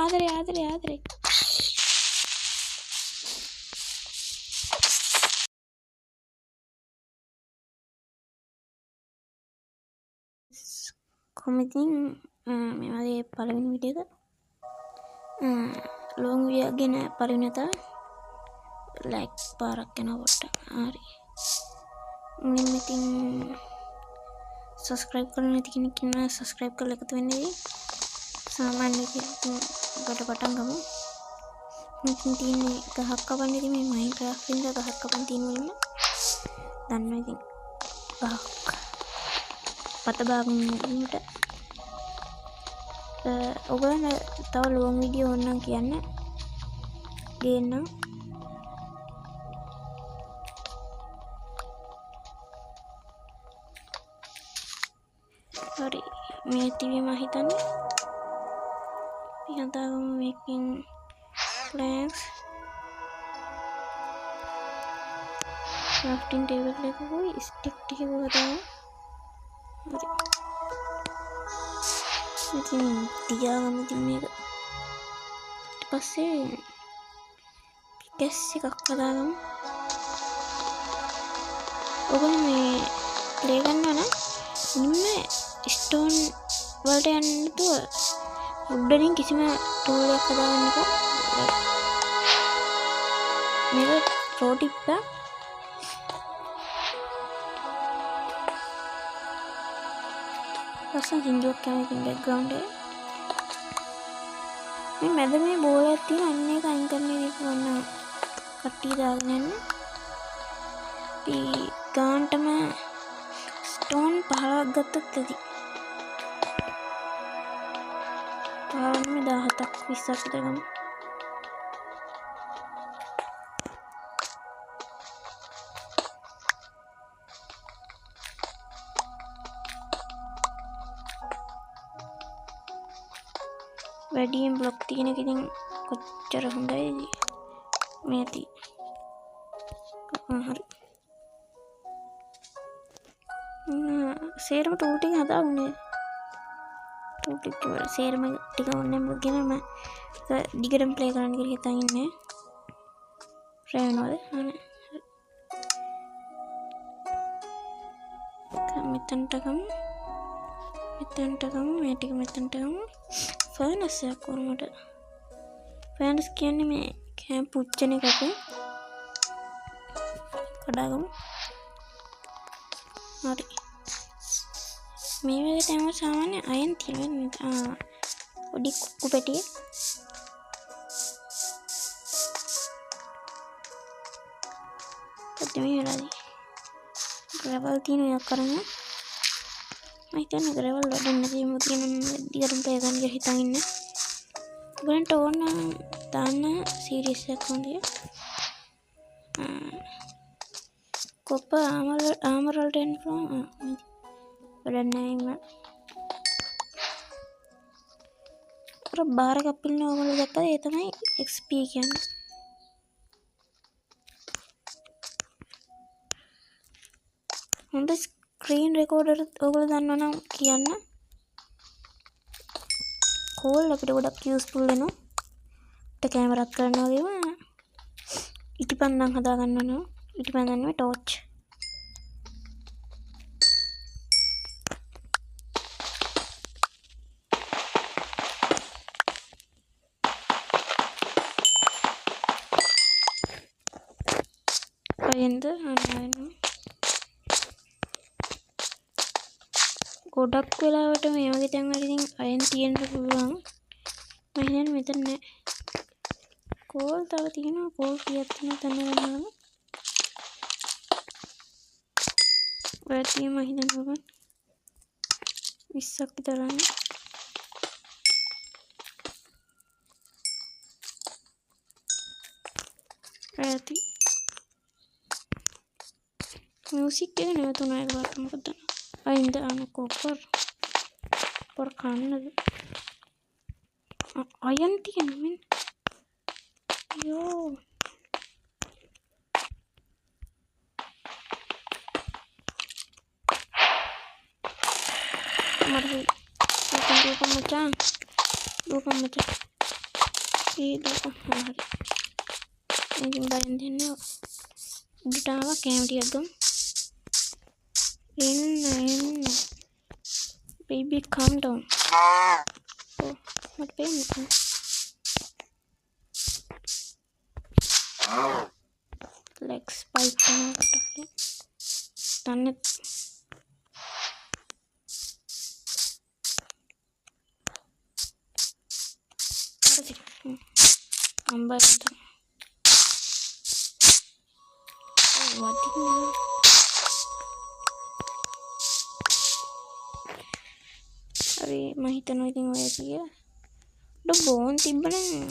ආදරේ කොමිතින් මේ වගේ පළවෙනි වීඩියෝ එක ලොං වීඩියෝ ගැන පළවෙනි වතාව ලයික් පාරක් යනවා පොට්ටක් හරි මුලින්ම ඉතින් සබස්ක්‍රයිබ් කරන්න නැති කෙනෙක් ඉන්නවා සබස්ක්‍රයිබ් කරලා එකතු වෙන්න ඉතින් සාමාන්‍ය ඉතින් කොට පටන් ගමු මෙතන තියෙන්නේ ගහක් කපන්න ඉතින් මේ මයින්ක්‍රාෆ්ට් ඉඳලා ගහක් කපන්න තියෙන මුලින්ම දන්නවා ඉතින් ගහක් පත බාගන්නට ඔයගොල්ලෝ තව ලොං වීඩියෝ ඕනනම් කියන්න ගේන්නම් හරි මේ TV මම හිතන්නේ පියන්තාවම මේකින් planks crafting table එකකුයි stick ටිකකුයි තමයි හරි ඉතින් තියාගමු ඉතින් මේක ඊට පස්සේ පිකස් එකක් හදාගමු ඔයගොල්ලෝ මේ ප්ලේ කරනවා නම් ඉන්නේ ස්ටෝන් වලට යන්න නැතුව උඩින් කිසිම ටූල් එකක් හදාගන්න එක මේක ප්‍රෝ ටිප් එක ලස්සන සින්දුවක් යන ඉතින් බෑග්ග්‍රවුන්ඩ් එක මේ මැද මේ බෝල එකක් තියෙන අන්න ඒක අයින් කරන්න ඉතින් ඔන්න කට්ටිය දාගෙන යන්න ඉතින් ගාන්ටම ස්ටෝන් 15ක් ගත්තත් ඇති 17ක් 20ක් විතර ගමු වැඩියෙන් බ්ලොක් තියෙන එක ඉතින් කොච්චර හොඳයිද මේ ඇති හරි සේරම ටූල් ටික හදාගන්නේ ටූල් ටික වල සේරම ටික ඕනේ මොකද කියනවා මම දිගටම ප්ලේ කරන්න කියලා හිතන් ඉන්නේ රේනවද අනේ මෙතනට ගමු මේ ටික මෙතනට ගමු ෆර්නස් එකක් කොහොමද ෆර්නස් කියන්නේ මේ කැම්ප් පුච්චන එකක කඩාගමු හරි මේ වගේ තමයි සාමාන්‍ය අයන් තියෙනවා පොඩි කුක්කු පැටිය මේ වෙලාවදී ග්‍රැවල් තියෙන එකක් කරන්න මම හිතන්නේ ග්‍රැවල් වඩන්න නැති මොකද කියන දිගටම ප්ලේ කරන්න කියලා හිතන් ඉන්නේ ඔයගලන්ට ඕන දාන්න සීරීස් එකක් හොඳයි කොප ආමර් වලට එන්න පුළුවන් වැඩක් නැහැ ඉන්න අර බාර කප්පිල්න ඕගොල්ලෝ දැක්කද ඒ තමයි XP කියන්නේ හොඳ ස්ක්‍රීන් රෙකෝඩර් ඔයගොල්ලෝ දන්නවනම් කියන්න කෝල් අපිට ගොඩක් යූස්ෆුල් වෙනවා අපිට කැමරාත් කරන්න වගේම ඉටිපන්දම් හදා ගන්න ඕන ඉටිපන්දම් නෙවෙයි ටෝච් අයෙන්ද අනවන්න ගොඩක් වෙලාවට මේ වගේ තැන් වල ඉතින් අයන් තියෙන්න පුළුවන් මම හිතන්නේ මෙතන නෑ කෝල් තව තියෙනවා කෝල් කීයක් තියෙනවද දැනගන්න ඔය තියෙම හිතන්න පුළුවන් 20ක් විතර ඇති මියුසික් එක නැවතුණා ඒකට මොකද අයින්ද අන කොපර් por කන්නද අයන් තියෙනවා මෙන්න යෝ මට දුකම් මචං ඊට හරි ඉතින් බයෙන් දෙන්නේ උඩට ආවා කැම ටිකක් ගමු එන්න baby calm down මට පේන්නේ leg spike කරනකොට තන්නේ අම්බරට හරි මම හිතනවා ඉතින් ඔය කියලා ඩො බෝන් තිබ්බනේ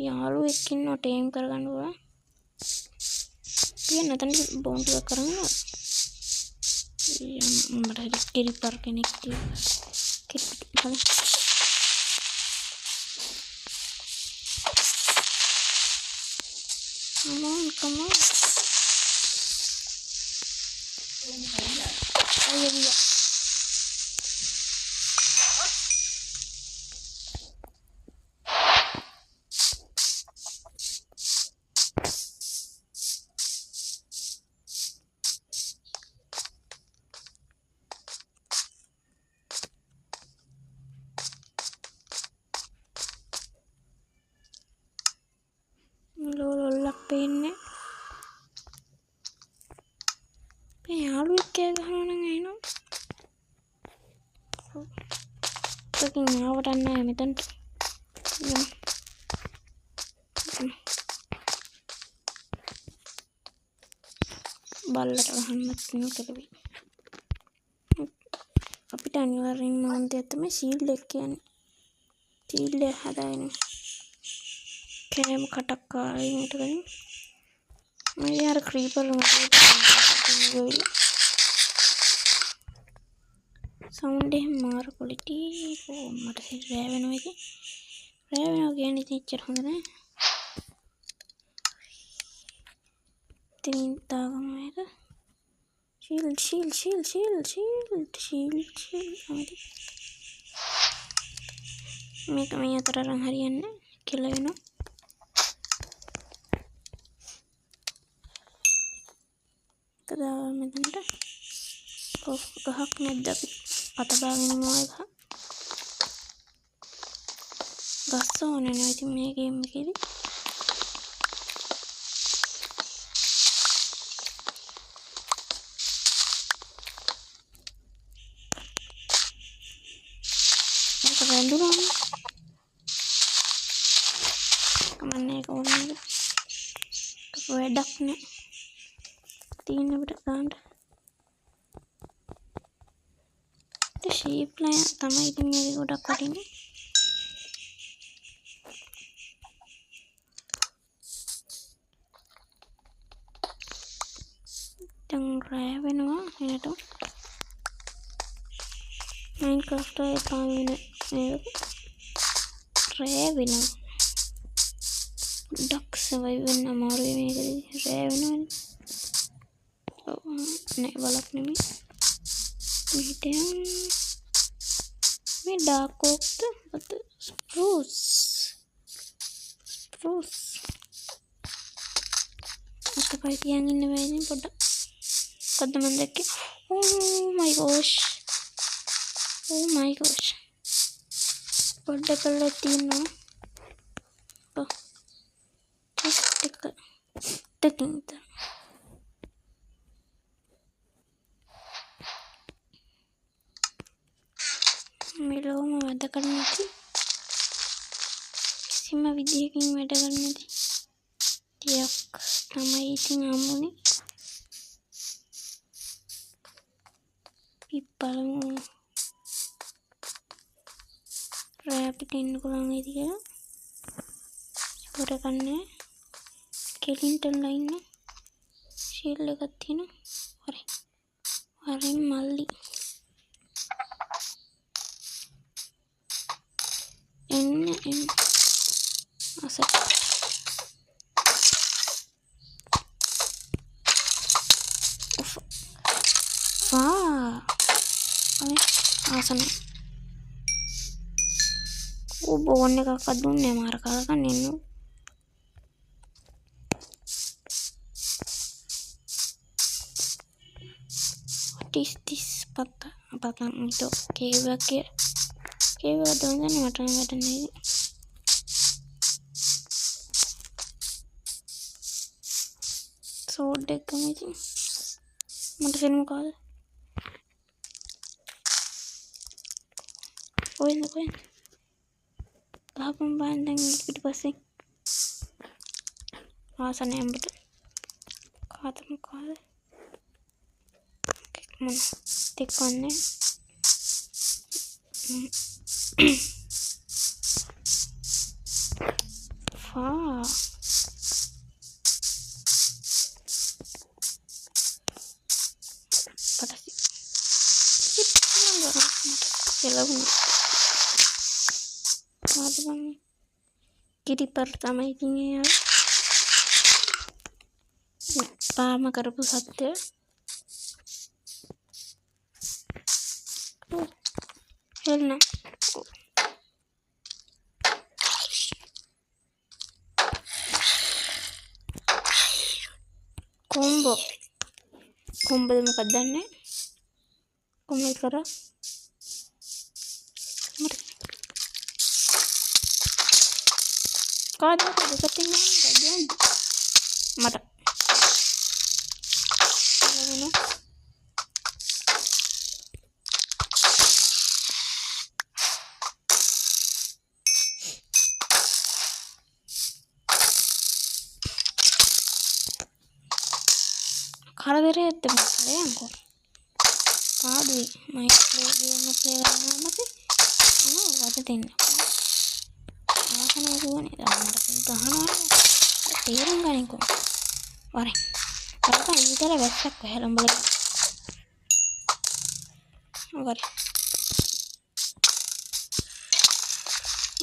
යාළුවෙක් ඉන්නවා ටේම් කරගන්න ඕන පිය නැතන බෝන් ටික කරන්න මට හරි කිරිපර් කෙනෙක් තියෙනවා come on ayo dia ලොල්ලක් පේන්නේ යාළුවෙක් කෑ ගහනවා නම් ඇහෙනවා තකින් ආවට නැහැ මෙතනට බල්ලට ගහන්නත් නෙවෙයි අපිට අනිවාර්යෙන්ම ඕන දෙයක් තමයි ෂීල්ඩ් එක කියන්නේ ෂීල්ඩ් එක හදාගෙන කෑම කටක් කාගෙන ඉඳගෙන මම යාර ක්‍රීපර් සවුන්ඩ් එක මාරු ක්වොලිටි මට රෑ වෙනවා ඉතින් රෑ වෙනවා කියන්නේ ඉතින් එච්චර හොඳ නෑ ඉතින් තාගම එක ෂීල්ඩ් මේක මේ අතර අරන් හරියන්නේ කෙල වෙනවා කදා මෙතනට ගහක් නැද්ද අපි අත බාගෙන ඉන්නවා එක ගස්ස ඕනේ නෑ ඉතින් මේ ගේම් එකේදී ඒක වැඳුනම කමන්නේ ඒක ඕනේ වැඩක් නෑ तीन අපිට ගන්න ෂේප් ලයින් තමයි ඉතින් මේක ගොඩක් වටින්නේ දැන් රෑ වෙනවා එනට මයින්ක්‍රාෆ්ට් එකේ පාවෙන මේක රෑ වෙනවා ඩක් සර්වයිව් වෙන්න අමාරුයි මේකදී රෑ වෙනවනේ नहीं वाला अपने में मीठे में डार्क ओक तो स्प्रूस उसके पास yang ini mainnya pada teman dek oh my gosh pada kalatina oh teking මෙලොවම වැඩ කරන්න නැති කිසිම විදිහකින් වැඩ කරන්න නැති ටිකක් තමයි ඉතින් හම්බුනේ පිප්පලමු රෑ අපිට එන්න පුළුවන් වේද කියලා ඉවර ගන්න කෙලින්ටන්ලා ඉන්න ෂීල්ඩ් එකක් තියෙනවා වරෙන් මල්ලි එන්න අසට ආසන ඌ බෝන් එකක්වත් දුන්නේ මාර කාලකන් ඉන්නු. What is this? පතන් ඊට කේවක දොන්නේ මට වැටෙන්නේ. සෝඩ් එක ගමු. මට ෆිල්ම් කාද? කොහෙන්ද? ගහපම් බෑන් දැන් පිටිපස්සේ. ආසනේ අම්බට. කාද? මොන දෙකන්නේ? ෆා පටසි. එළවුන. ආදමන් කිරි පර්තමයි කියන්නේ. පාම කරපු සත්‍ය. හෙල්න. කොම්බද මොකක්ද දන්නේ? කොම්බල් කරා. කාද දෙකකින් යන්නේ මට. කරදරේ ඇත්තම කරේ අංකෝ. පාඩුයි මයික් ප්ලේ කරනවා මත. වට දෙන්න. ආසනේ දුවනේ දාන්නට ගහනවා. තේරුම් ගනින්කෝ. වරේ. කරපන් ඊතර වැස්සක් හැලඹල. වරේ.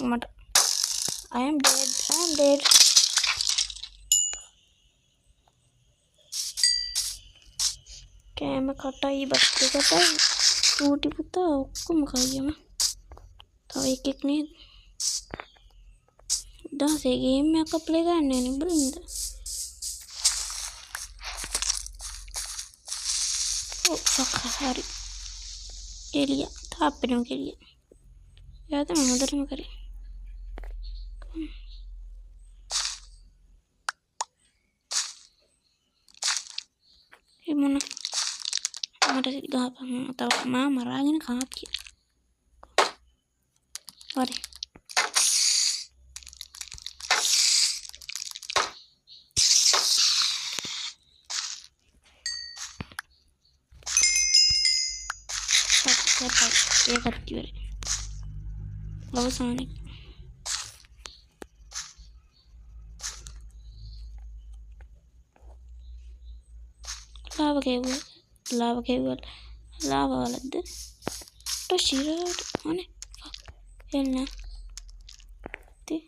මට I am dead. කෑම කටයි බත් එකටයි චූටි පුතා ඔක්කොම කයියම. තව එකෙක් නේද? දාසේ ගේම් එකක් ප්ලේ කරන්නේ නේ බලින්ද? ඔව් සක්කාරි. එලියා තාප්පෙනම කෙලිය. යාද මම හොඳටම කරේ. ඒ මොන මට ගහපන් තව මා මරාගෙන කාත් කිය. වරේ. ඒකත් ඉවරයි. අවසානයේ ලාව කෙවුවා ලාව වලද්ද ටොෂිරට අනේ එන්න තේ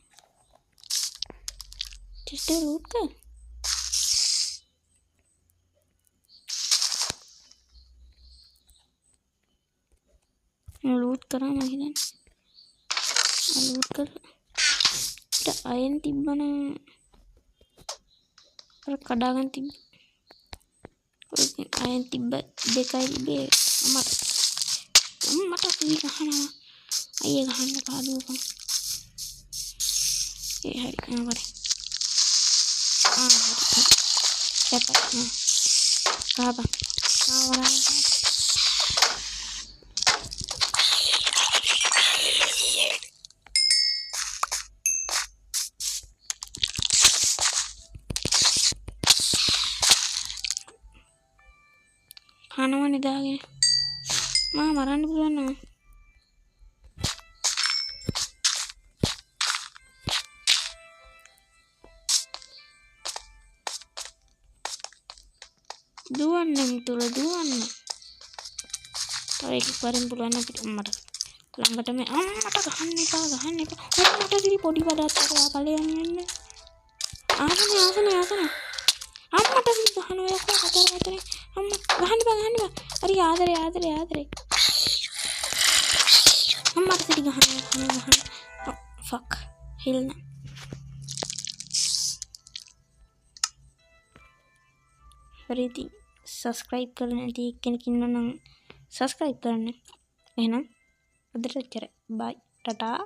just root කර ලූට් කරා මම හිතන්නේ ලූට් කර ඊට අයන් තිබ්බන අර කඩාගෙන තිබ්බ අයන් තිබ්බ දෙකයි තිබ්බේ මට කී ගහනවා අයිය ගහන්න පාඩුවකම් ඒ හරි නවරි හරි ගහපන් කනවා නිදාගෙන මා මරන්න පුළුවන් නෝ දුවන්න මුතුල දුවන්න තව එකක් වරින් පුළුවන් අපිට මට ළඟටම අම්මට ගහන්න එපා ඔයාලට කිරි පොඩි බඩත් ඔයා ඵලයන් යන්න ආසනේ අම්මට කිරි ගහන ඔයා කතර වතරේ අම්මා ගහන්න බා හරි ආදරේ අම්මට කිරි ගහන්න ෆක් හිල්න හරිති සස්ක්‍රයිබ් කරන ඇති කෙනෙක් ඉන්නවා නම් සස්ක්‍රයිබ් කරන්න. එහෙනම් අදට එච්චරයි. බයි ටටා.